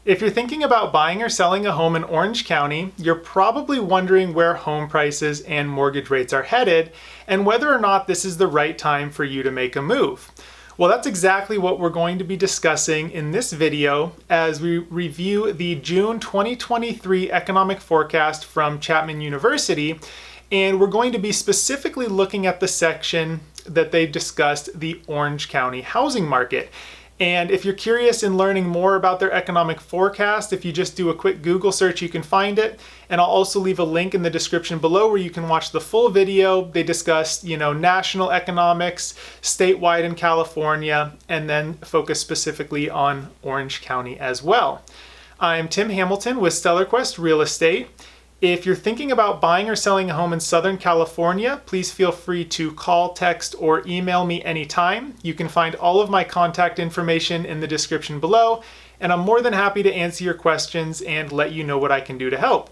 If you're thinking about buying or selling a home in Orange County, you're probably wondering where home prices and mortgage rates are headed and whether or not this is the right time for you to make a move. Well, that's exactly what we're going to be discussing in this video as we review the June 2023 economic forecast from Chapman University, and we're going to be specifically looking at the section that they discussed, the Orange County housing market. And if you're curious in learning more about their economic forecast, if you just do a quick Google search, you can find it. And I'll also leave a link in the description below where you can watch the full video. They discussed, national economics, statewide in California, and then focus specifically on Orange County as well. I'm Tim Hamilton with StellarQuest Real Estate. If you're thinking about buying or selling a home in Southern California, please feel free to call, text, or email me anytime. You can find all of my contact information in the description below, and I'm more than happy to answer your questions and let you know what I can do to help.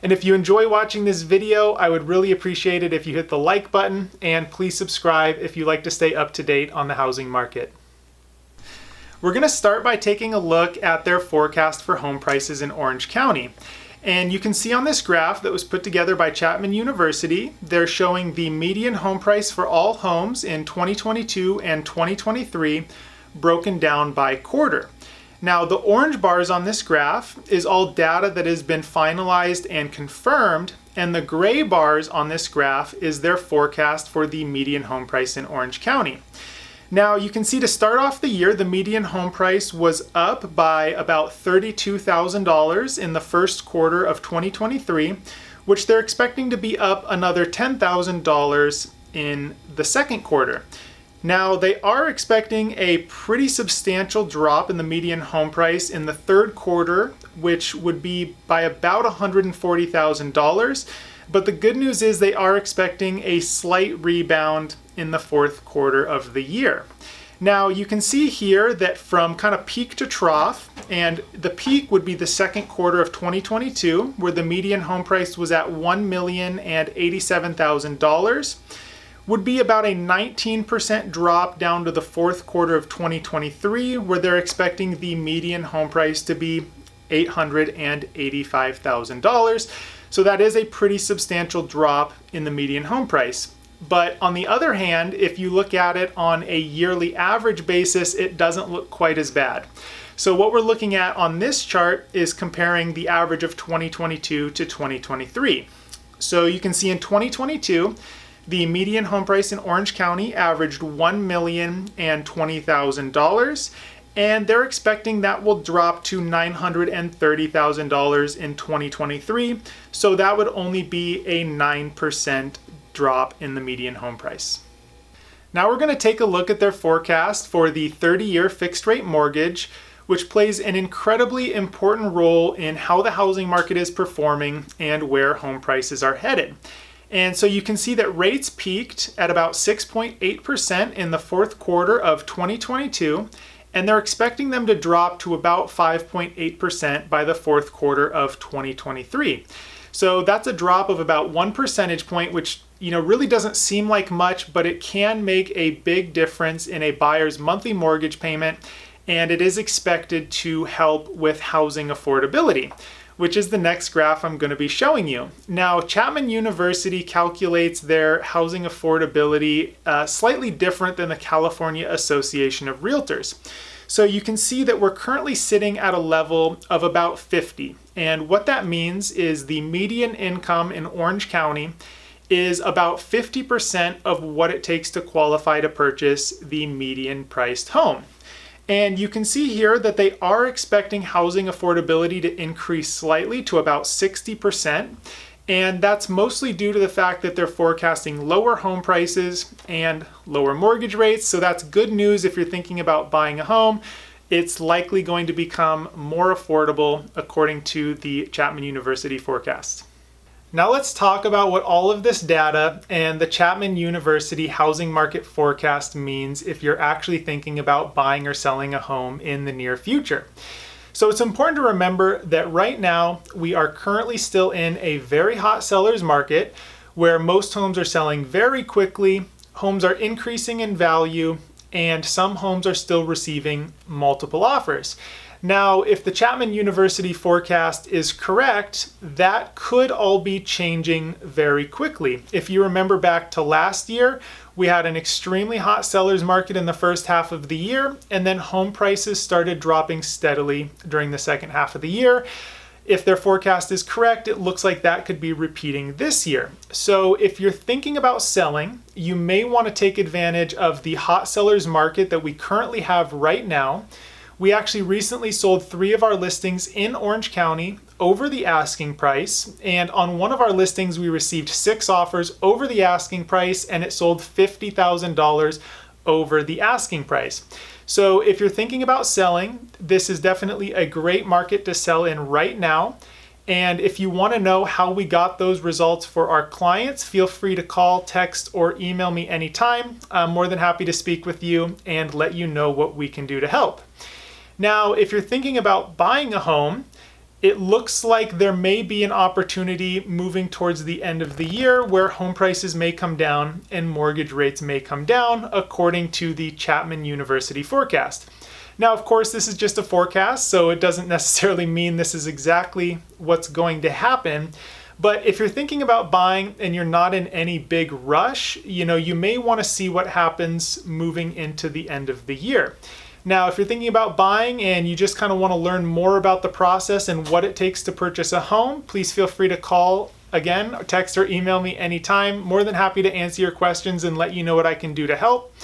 And if you enjoy watching this video, I would really appreciate it if you hit the like button, and please subscribe if you like to stay up to date on the housing market. We're going to start by taking a look at their forecast for home prices in Orange County. And you can see on this graph that was put together by Chapman University, they're showing the median home price for all homes in 2022 and 2023 broken down by quarter. Now, the orange bars on this graph is all data that has been finalized and confirmed, and the gray bars on this graph is their forecast for the median home price in Orange County. Now, you can see to start off the year, the median home price was up by about $32,000 in the first quarter of 2023, which they're expecting to be up another $10,000 in the second quarter. Now, they are expecting a pretty substantial drop in the median home price in the third quarter, which would be by about $140,000. But the good news is they are expecting a slight rebound in the fourth quarter of the year. Now, you can see here that from kind of peak to trough, and the peak would be the second quarter of 2022, where the median home price was at $1,087,000, would be about a 19% drop down to the fourth quarter of 2023, where they're expecting the median home price to be $885,000. So that is a pretty substantial drop in the median home price. But on the other hand, if you look at it on a yearly average basis, it doesn't look quite as bad. So what we're looking at on this chart is comparing the average of 2022 to 2023. So you can see in 2022, the median home price in Orange County averaged $1,020,000. And they're expecting that will drop to $930,000 in 2023. So that would only be a 9% drop in the median home price. Now we're going to take a look at their forecast for the 30-year fixed rate mortgage, which plays an incredibly important role in how the housing market is performing and where home prices are headed. And so you can see that rates peaked at about 6.8% in the fourth quarter of 2022. And they're expecting them to drop to about 5.8% by the fourth quarter of 2023. So that's a drop of about 1 percentage point, which really doesn't seem like much, but it can make a big difference in a buyer's monthly mortgage payment, and it is expected to help with housing affordability, which is the next graph I'm going to be showing you. Now, Chapman University calculates their housing affordability slightly different than the California Association of Realtors. So you can see that we're currently sitting at a level of about 50. And what that means is the median income in Orange County is about 50% of what it takes to qualify to purchase the median priced home. And you can see here that they are expecting housing affordability to increase slightly to about 60%. And that's mostly due to the fact that they're forecasting lower home prices and lower mortgage rates. So that's good news if you're thinking about buying a home. It's likely going to become more affordable according to the Chapman University forecast. Now let's talk about what all of this data and the Chapman University housing market forecast means if you're actually thinking about buying or selling a home in the near future. So it's important to remember that right now we are currently still in a very hot seller's market where most homes are selling very quickly, homes are increasing in value, and some homes are still receiving multiple offers. Now, if the Chapman University forecast is correct, that could all be changing very quickly. If you remember back to last year, we had an extremely hot seller's market in the first half of the year, and then home prices started dropping steadily during the second half of the year. If their forecast is correct, it looks like that could be repeating this year. So if you're thinking about selling, you may want to take advantage of the hot seller's market that we currently have right now. We actually recently sold 3 of our listings in Orange County over the asking price. And on one of our listings, we received 6 offers over the asking price, and it sold $50,000 over the asking price. So if you're thinking about selling, this is definitely a great market to sell in right now. And if you want to know how we got those results for our clients, feel free to call, text, or email me anytime. I'm more than happy to speak with you and let you know what we can do to help. Now, if you're thinking about buying a home, it looks like there may be an opportunity moving towards the end of the year where home prices may come down and mortgage rates may come down, according to the Chapman University forecast. Now, of course, this is just a forecast, so it doesn't necessarily mean this is exactly what's going to happen. But if you're thinking about buying and you're not in any big rush, you may want to see what happens moving into the end of the year. Now, if you're thinking about buying and you just kind of want to learn more about the process and what it takes to purchase a home, please feel free to call again, text or email me anytime. More than happy to answer your questions and let you know what I can do to help.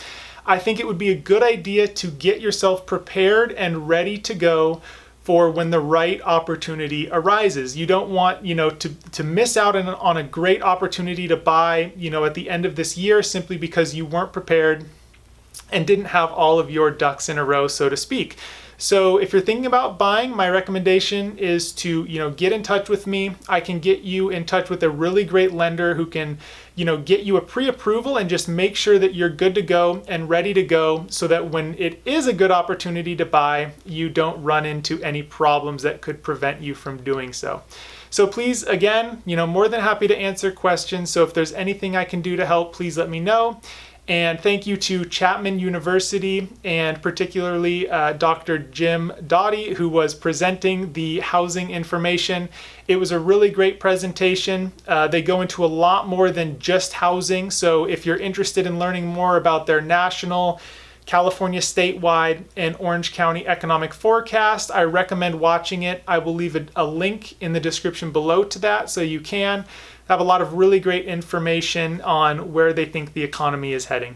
I think it would be a good idea to get yourself prepared and ready to go for when the right opportunity arises. You don't want, to miss out on a great opportunity to buy, at the end of this year simply because you weren't prepared and didn't have all of your ducks in a row, so to speak. So if you're thinking about buying, my recommendation is to, get in touch with me. I can get you in touch with a really great lender who can, get you a pre-approval and just make sure that you're good to go and ready to go so that when it is a good opportunity to buy, you don't run into any problems that could prevent you from doing so. So please, again, more than happy to answer questions. So if there's anything I can do to help, please let me know. And thank you to Chapman University and particularly Dr. Jim Doughty, who was presenting the housing information. It was a really great presentation. They go into a lot more than just housing. So if you're interested in learning more about their national, California statewide, and Orange County economic forecast, I recommend watching it. I will leave a link in the description below to that so you can have a lot of really great information on where they think the economy is heading.